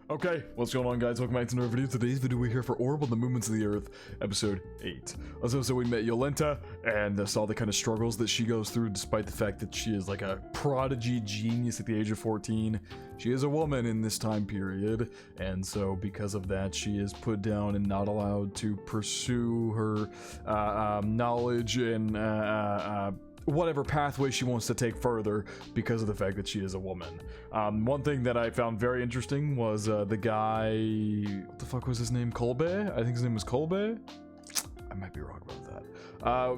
Okay, what's going on, guys? Welcome back to another video. Today's video we're here for Orb: The Movements of the Earth, episode 8. Last episode we met Yolenta and saw the kind of struggles that she goes through despite the fact that she is like a prodigy genius at the age of 14. She is a woman in this time period, and so because of that she is put down and not allowed to pursue her knowledge and whatever pathway she wants to take further because of the fact that she is a woman. One thing that I found very interesting was the guy, what the fuck was his name? Kolbe? I think his name was Kolbe? I might be wrong about that.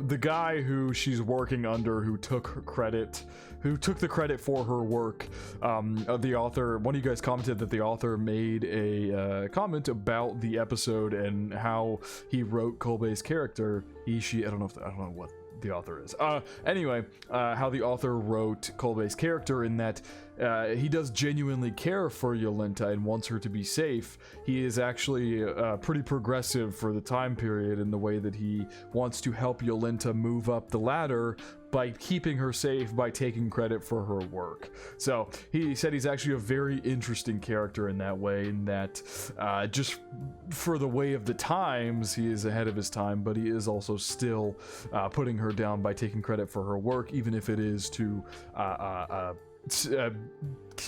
The guy who she's working under, who took the credit for her work. The author, one of you guys commented that the author made a comment about the episode and how he wrote Kolbe's character. He, she, I don't know what the author is. Anyway, how the author wrote Kolbe's character in that he does genuinely care for Yolenta and wants her to be safe. He is actually pretty progressive for the time period in the way that he wants to help Yolenta move up the ladder by keeping her safe, by taking credit for her work. So he said he's actually a very interesting character in that way, in that just for the way of the times, he is ahead of his time, but he is also still putting her down by taking credit for her work, even if it is to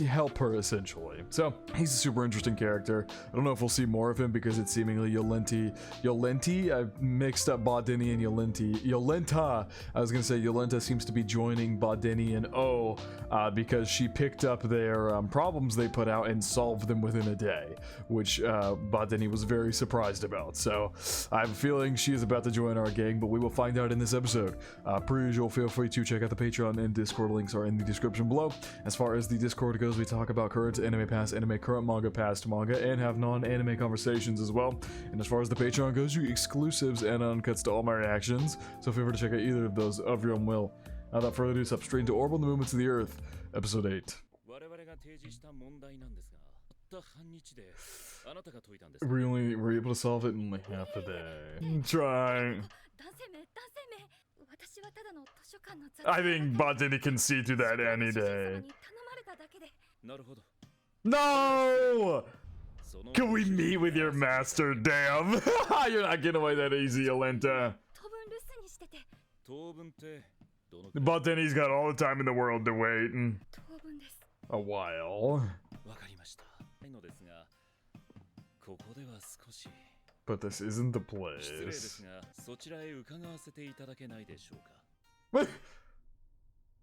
help her, essentially. So he's a super interesting character. I don't know if we'll see more of him because it's seemingly Yolenti. I've mixed up Bodini and Yolenta. I was gonna say Yolenta seems to be joining Bodini and O because she picked up their problems they put out and solved them within a day, which Bodini was very surprised about. So I have a feeling she is about to join our gang, but we will find out in this episode. Per usual, feel free to check out the Patreon and Discord. Links are in the description below. As far as the Discord goes, we talk about current anime, past anime, current manga, past manga, and have non-anime conversations as well. And as far as the Patreon goes, you exclusives and uncuts to all my reactions, so feel free to check out either of those of your own will. Without further ado, step straight into Orb: The Movements of the Earth, episode 8. We only were able to solve it in like half a day. I'm trying. I think Bodini can see through that any day. No! Can we meet with your master? Damn! You're not getting away that easy, Yolenta. Bodini's got all the time in the world to wait. A while. But this isn't the place.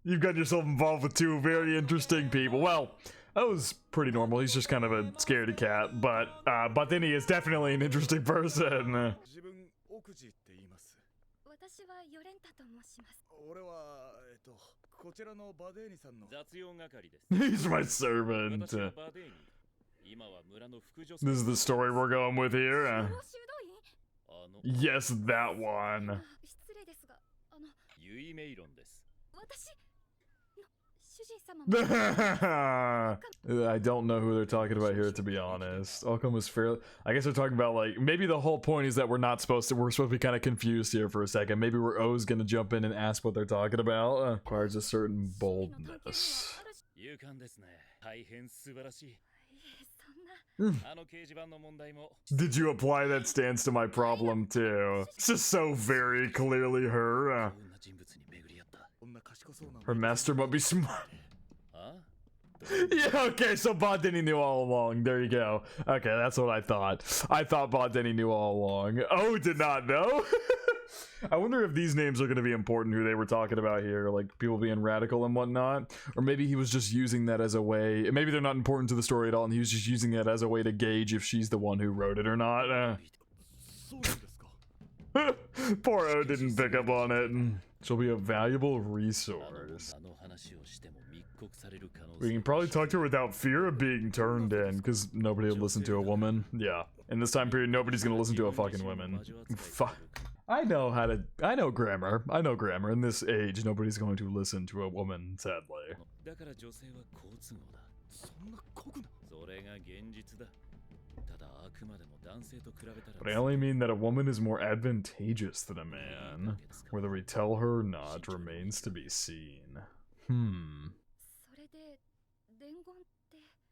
You've got yourself involved with two very interesting people. Well, that was pretty normal. He's just kind of a scaredy cat, but then he is definitely an interesting person. He's my servant. This is the story we're going with here. Yes, that one. I don't know who they're talking about here, to be honest. Alcom was fairly... I guess they're talking about, like, maybe the whole point is that we're supposed to be kind of confused here for a second. Maybe where O's gonna jump in and ask what they're talking about. Requires a certain boldness. Did you apply that stance to my problem too? It's just so very clearly her. Her master must be smart. Yeah, okay, so Bodini knew all along. There you go. Okay, that's what I thought. I thought Bodini knew all along. Oh, did not know? I wonder if these names are going to be important, who they were talking about here, like people being radical and whatnot. Or maybe he was just using that as a way, maybe they're not important to the story at all, and he was just using that as a way to gauge if she's the one who wrote it or not. Poor O didn't pick up on it. She'll be a valuable resource. We can probably talk to her without fear of being turned in, because nobody would listen to a woman. Yeah. In this time period, nobody's gonna listen to a fucking woman. Fuck. I know grammar. I know grammar. In this age, nobody's going to listen to a woman, sadly. But I only mean that a woman is more advantageous than a man. Whether we tell her or not remains to be seen.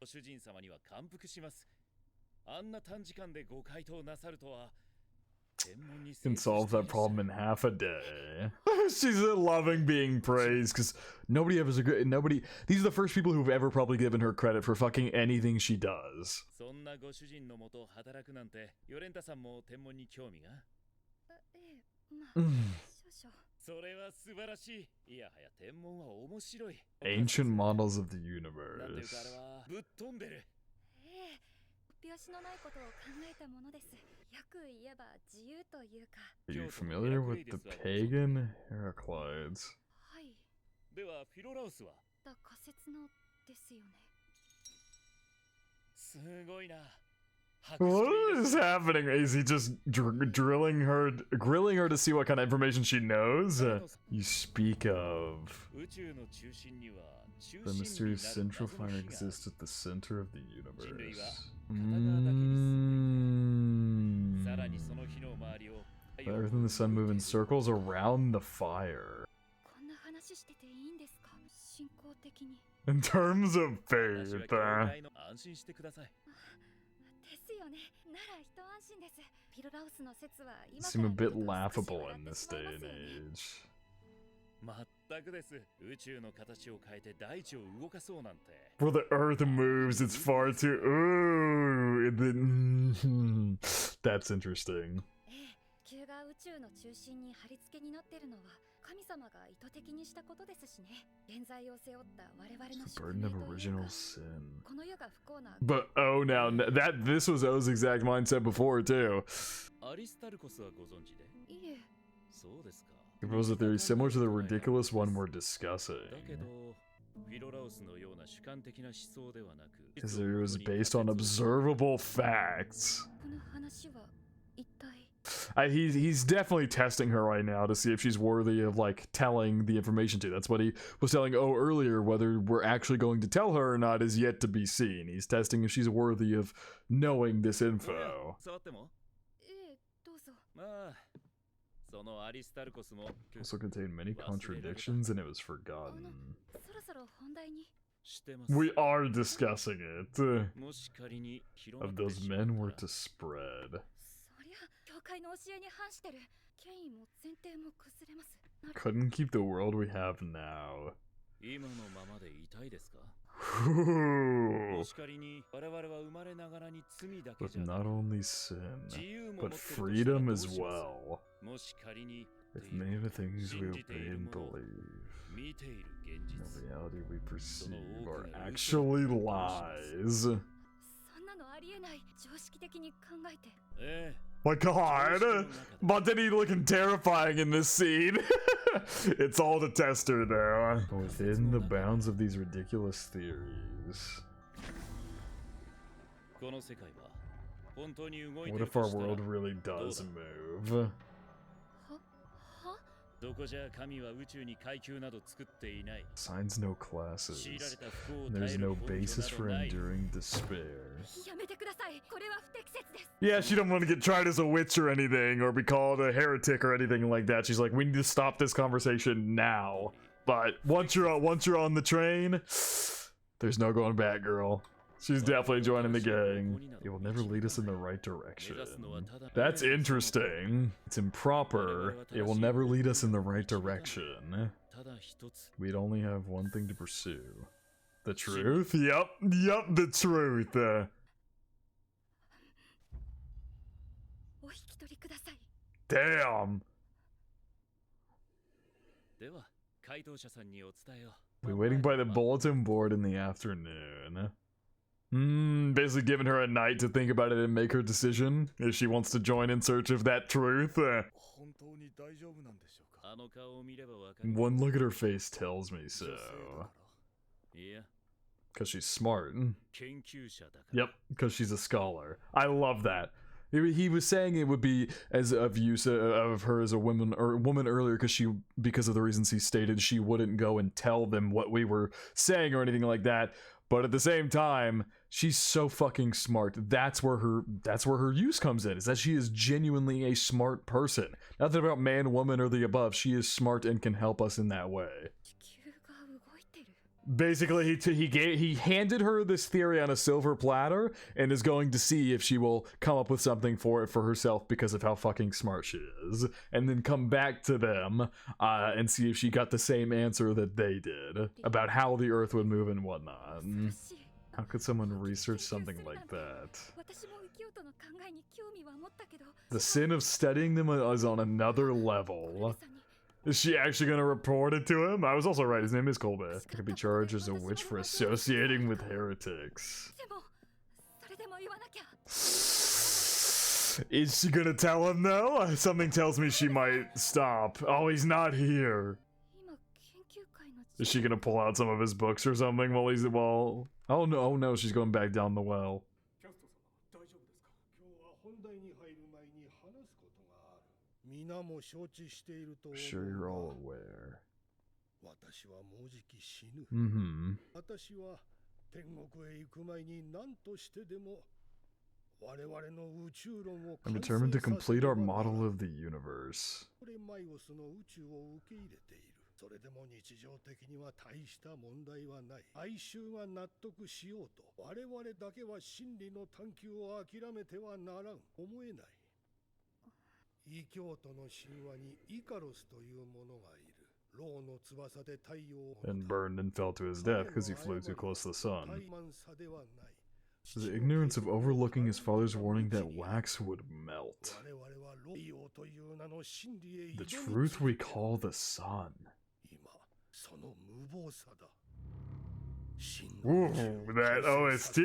主人様には感服します。Can solve that problem in half a day. She's loving being praised because nobody ever nobody. These are the first people who've ever probably given her credit for fucking anything she does. Ancient models of the universe. Are you familiar with the pagan Heraclides? What is happening? Is he just grilling her to see what kind of information she knows? You speak of the mysterious central fire exists at the center of the universe. The Earth and the Sun move in circles around the fire. In terms of faith, seem a bit laughable in this day and age. For the Earth moves, it's far too. Ooh, that's interesting. The burden of original sin. But now this was O's exact mindset before too. He proposed a theory similar to the ridiculous one we're discussing. His theory was based on observable facts. He's definitely testing her right now to see if she's worthy of, like, telling the information to. That's what he was telling O earlier. Whether we're actually going to tell her or not is yet to be seen. He's testing if she's worthy of knowing this info. Also contained many contradictions and it was forgotten. We are discussing it. Of those men were to spread. Couldn't keep the world we have now. With not only sin, but freedom as well. If many of the things we obey and believe, the reality we perceive are actually lies. My god! Montini looking terrifying in this scene! It's all to test her though. Within the bounds of these ridiculous theories. What if our world really does move? Signs no classes. There's no basis for enduring despair. Yeah, she don't want to get tried as a witch or anything, or be called a heretic or anything like that. She's like, we need to stop this conversation now. But once you're on the train, there's no going back, girl. She's definitely joining the gang. It will never lead us in the right direction. That's interesting. It's improper. It will never lead us in the right direction. We'd only have one thing to pursue. The truth? Yep, the truth. Damn. We're waiting by the bulletin board in the afternoon. Basically giving her a night to think about it and make her decision if she wants to join in search of that truth. One look at her face tells me so. Because she's smart. Yep, because she's a scholar. I love that. He was saying it would be as of use of her as a woman earlier because of the reasons he stated she wouldn't go and tell them what we were saying or anything like that. But at the same time, she's so fucking smart. That's where her use comes in, is that she is genuinely a smart person. Nothing about man, woman, or the above. She is smart and can help us in that way. Basically, he handed her this theory on a silver platter and is going to see if she will come up with something for it for herself because of how fucking smart she is, and then come back to them and see if she got the same answer that they did about how the Earth would move and whatnot. How could someone research something like that? The sin of studying them is on another level. Is she actually gonna report it to him? I was also right, his name is Kolbe. He could be charged as a witch for associating with heretics. Is she gonna tell him though? Something tells me she might stop. Oh, he's not here. Is she gonna pull out some of his books or something while he's oh no, she's going back down the well. Sure, you're all aware. I'm determined to complete our model of the universe. And burned and fell to his death because he flew too close to the sun. The ignorance of overlooking his father's warning that wax would melt. The truth we call the sun. Ooh, that OST!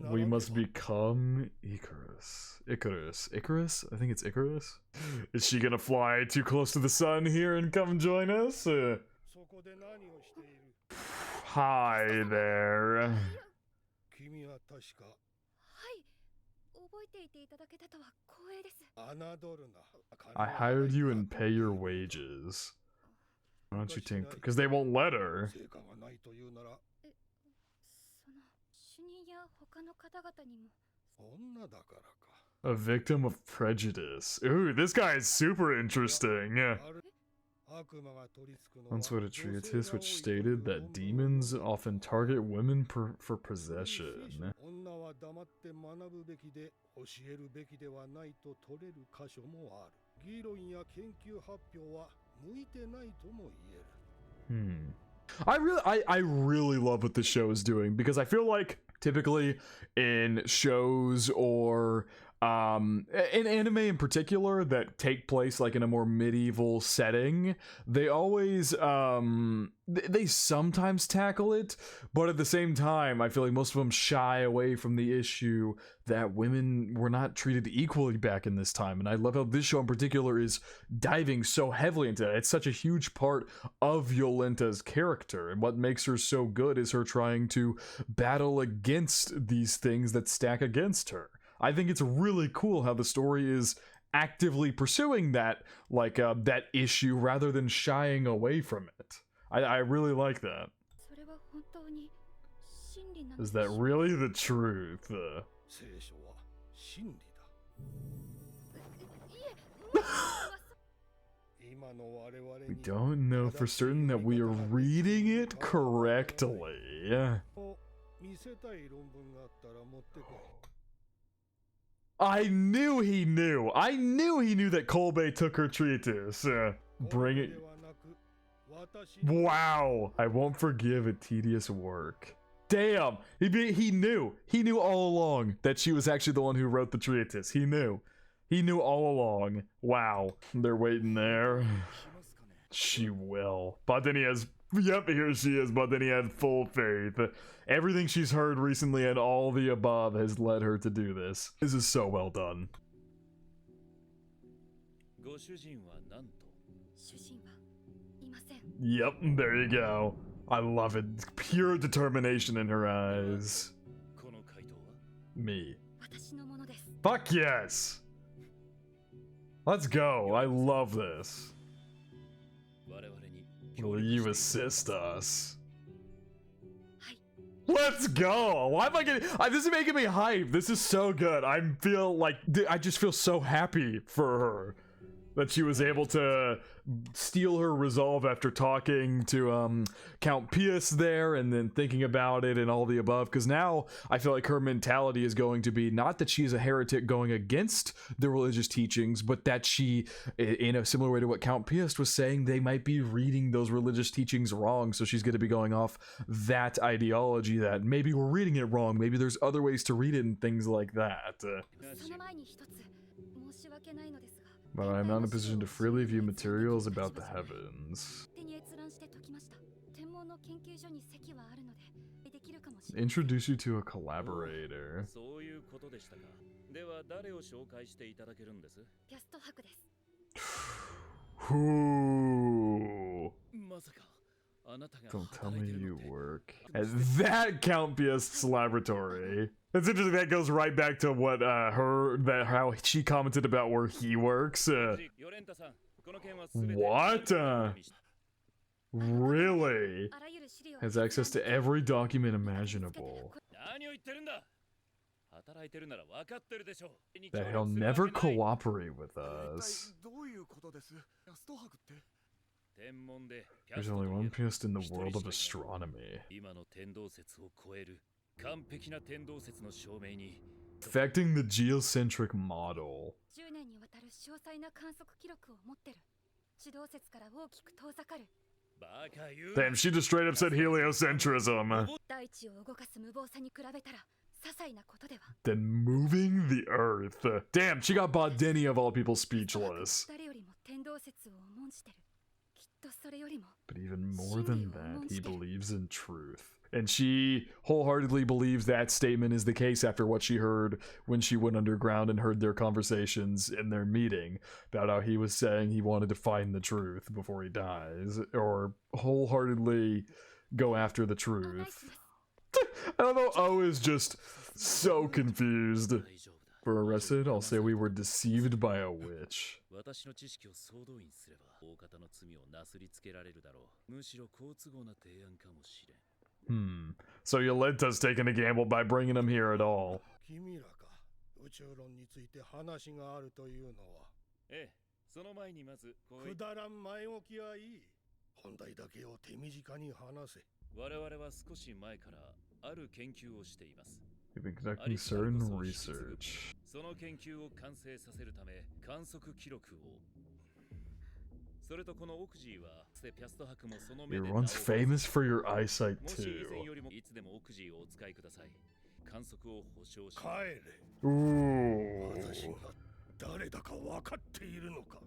We must become Icarus. Icarus? I think it's Icarus? Is she gonna fly too close to the sun here and come join us? Hi there. I hired you and pay your wages. Why don't you take... Because they won't let her. A victim of prejudice. Ooh, this guy is super interesting. Once read a treatise which stated that demons often target women for possession. I really love what this show is doing, because I feel like typically in shows or in anime in particular that take place like in a more medieval setting, they always they sometimes tackle it, but at the same time I feel like most of them shy away from the issue that women were not treated equally back in this time. And I love how this show in particular is diving so heavily into that. It's such a huge part of Yolenta's character, and what makes her so good is her trying to battle against these things that stack against her. I think it's really cool how the story is actively pursuing that, like, that issue rather than shying away from it. I really like that. Is that really the truth? We don't know for certain that we are reading it correctly. I knew he knew. I knew he knew that Kolbe took her treatise. Bring it. Wow. I won't forgive a tedious work. Damn. He knew. He knew all along that she was actually the one who wrote the treatise. He knew. He knew all along. Wow. They're waiting there. She will. But then he has... Yep, here she is, but then he had full faith. Everything she's heard recently and all the above has led her to do this. This is so well done. Yep, there you go. I love it. Pure determination in her eyes. Me. Fuck yes! Let's go. I love this. Will you assist us? Let's go! Why am I getting... this is making me hype. This is so good. I just feel so happy for her. that she was able to steal her resolve after talking to Count Pius there and then thinking about it and all the above, because now I feel like her mentality is going to be not that she's a heretic going against the religious teachings, but that she, in a similar way to what Count Pius was saying, they might be reading those religious teachings wrong, so she's going to be going off that ideology that maybe we're reading it wrong, maybe there's other ways to read it and things like that. But I'm not in a position to freely view materials about the heavens. Introduce you to a collaborator. Who? Don't tell me you work at that Count Piast's laboratory. It's interesting, that goes right back to what how she commented about where he works. What? Really? Has access to every document imaginable. That he'll never cooperate with us. There's only one Piast in the world of astronomy. Affecting the geocentric model. Damn, she just straight up said heliocentrism. Then moving the earth. Damn, she got Bodeni of all people speechless. But even more than that, he believes in truth. And she wholeheartedly believes that statement is the case after what she heard when she went underground and heard their conversations in their meeting about how he was saying he wanted to find the truth before he dies, or wholeheartedly go after the truth. I don't know, O is just so confused. We're arrested, I'll say we were deceived by a witch. So Yolenta's taking a gamble by bringing him here at all. We've been conducting certain research. You're once famous for your eyesight too. Ooh.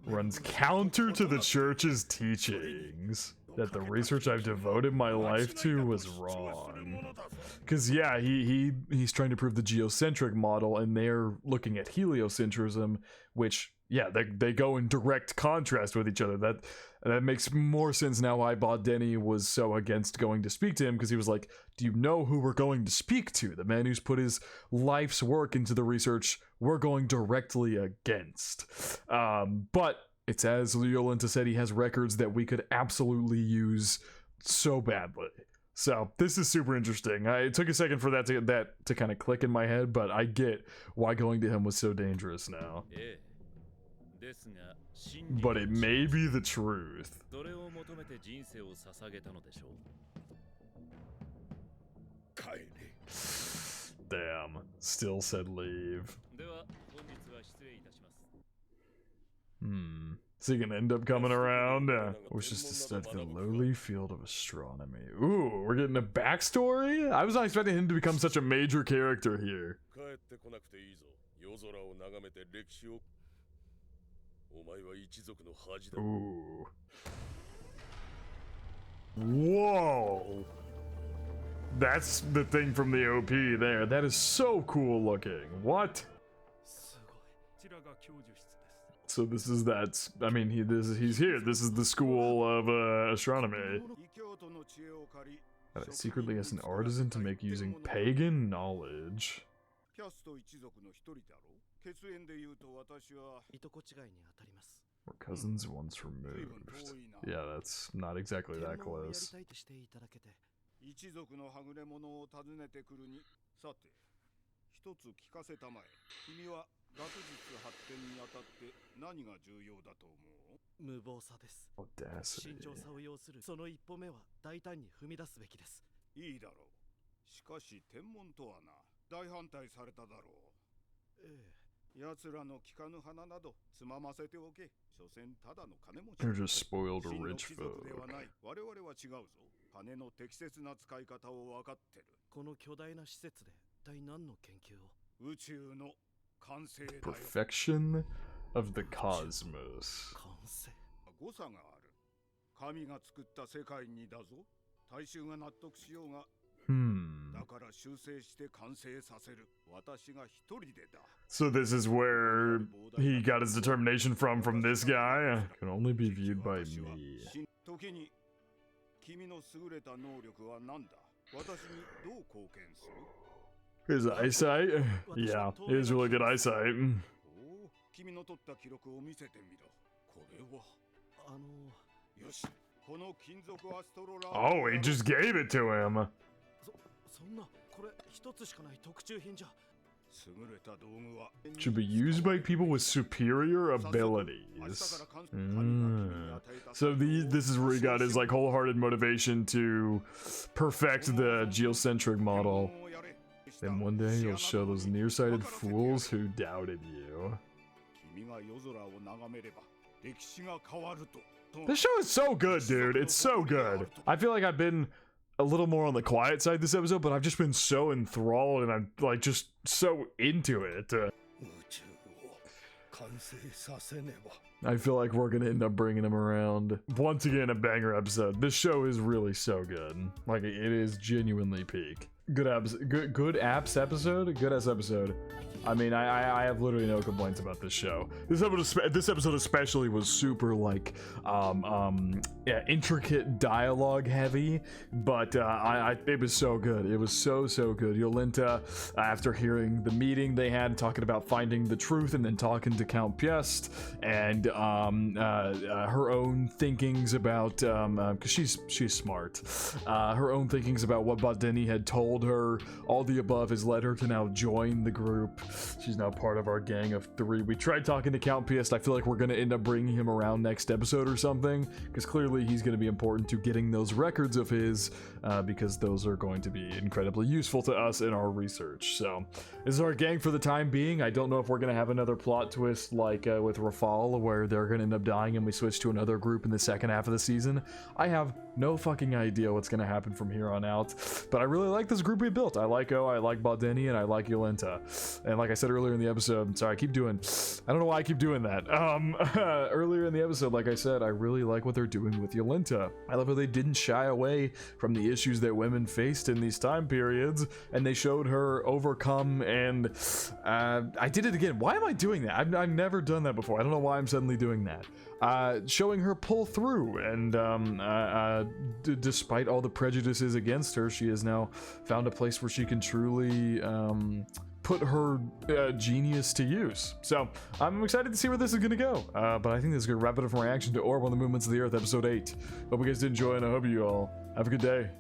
Runs counter to the church's teachings. That the research I've devoted my life to was wrong. Because yeah, he's trying to prove the geocentric model, and they're looking at heliocentrism, which, yeah, they go in direct contrast with each other. That makes more sense now why Bodeni was so against going to speak to him, because he was like, do you know who we're going to speak to? The man who's put his life's work into the research, we're going directly against. But it's as Yolenta said, he has records that we could absolutely use so badly. So this is super interesting. It took a second for that to kind of click in my head, but I get why going to him was so dangerous now. But it may be the truth. Damn, still said leave. Is he gonna end up coming around? Was just to study the lowly field of astronomy. Ooh, we're getting a backstory? I was not expecting him to become such a major character here. Ooh. Whoa. That's the thing from the OP there. That is so cool looking. What? So this is that. I mean, he's here. This is the school of astronomy. That I secretly as an artisan to make using pagan knowledge. We're cousins once removed. Yeah, that's not exactly that close. They're just spoiled rich folk. 金の適切な使い方を分かってる。この巨大な施設で一体何の研究を？宇宙の完成だよ。Perfection of the cosmos. 完成。誤差がある。神が作った世界にだぞ。大衆が納得しようが。だから修正して完成させる。私が一人でだ。So this is where he got his determination from this guy? Can only be viewed by me. 時に君の優れた能力は何だ？私にどう貢献する？ His eyesight? Yeah, he has really good eyesight. 君の取った記録を見せてみろ。これはよし。この金属アストロラ。 Oh, he just gave it to him. そんなこれ一つしかない特注品じゃ。 Should be used by people with superior abilities. So this is where he got his like wholehearted motivation to perfect the geocentric model. Then one day you'll show those nearsighted fools who doubted you. This show is so good, dude. It's so good. I feel like I've been a little more on the quiet side this episode, but I've just been so enthralled and I'm like just so into it. I feel like we're gonna end up bringing him around. Once again, a banger episode. This show is really so good. Like, it is genuinely peak. Good apps episode? Good ass episode. I mean, I have literally no complaints about this show. This episode especially was super like yeah, intricate dialogue heavy, but it was so good. It was so good. Jolenta, after hearing the meeting they had talking about finding the truth and then talking to Count Piest and her own thinkings about because she's smart, her own thinkings about what Badeni had told her. All the above has led her to now join the group. She's now part of our gang of 3. We tried talking to Count Piest. I feel like we're going to end up bringing him around next episode or something, because clearly he's going to be important to getting those records of his, because those are going to be incredibly useful to us in our research. So this is our gang for the time being. I don't know if we're going to have another plot twist like with Rafal, where they're going to end up dying and we switch to another group in the second half of the season. I have no fucking idea what's going to happen from here on out, but I really like this group we built. I like O, I like Badeni, and I like Jolenta. And like I said earlier in the episode, sorry, I don't know why I keep doing that. Earlier in the episode, like I said, I really like what they're doing with Jolenta. I love how they didn't shy away from the issues that women faced in these time periods, and they showed her overcome, and I did it again. Why am I doing that? I've never done that before. I don't know why I'm suddenly doing that. Showing her pull through, and despite all the prejudices against her, she has now found a place where she can truly put her genius to use. So I'm excited to see where this is gonna go. But I think this is gonna wrap it up from reaction to Orb on the Movements of the Earth, episode 8. Hope you guys did enjoy, and I hope you all have a good day.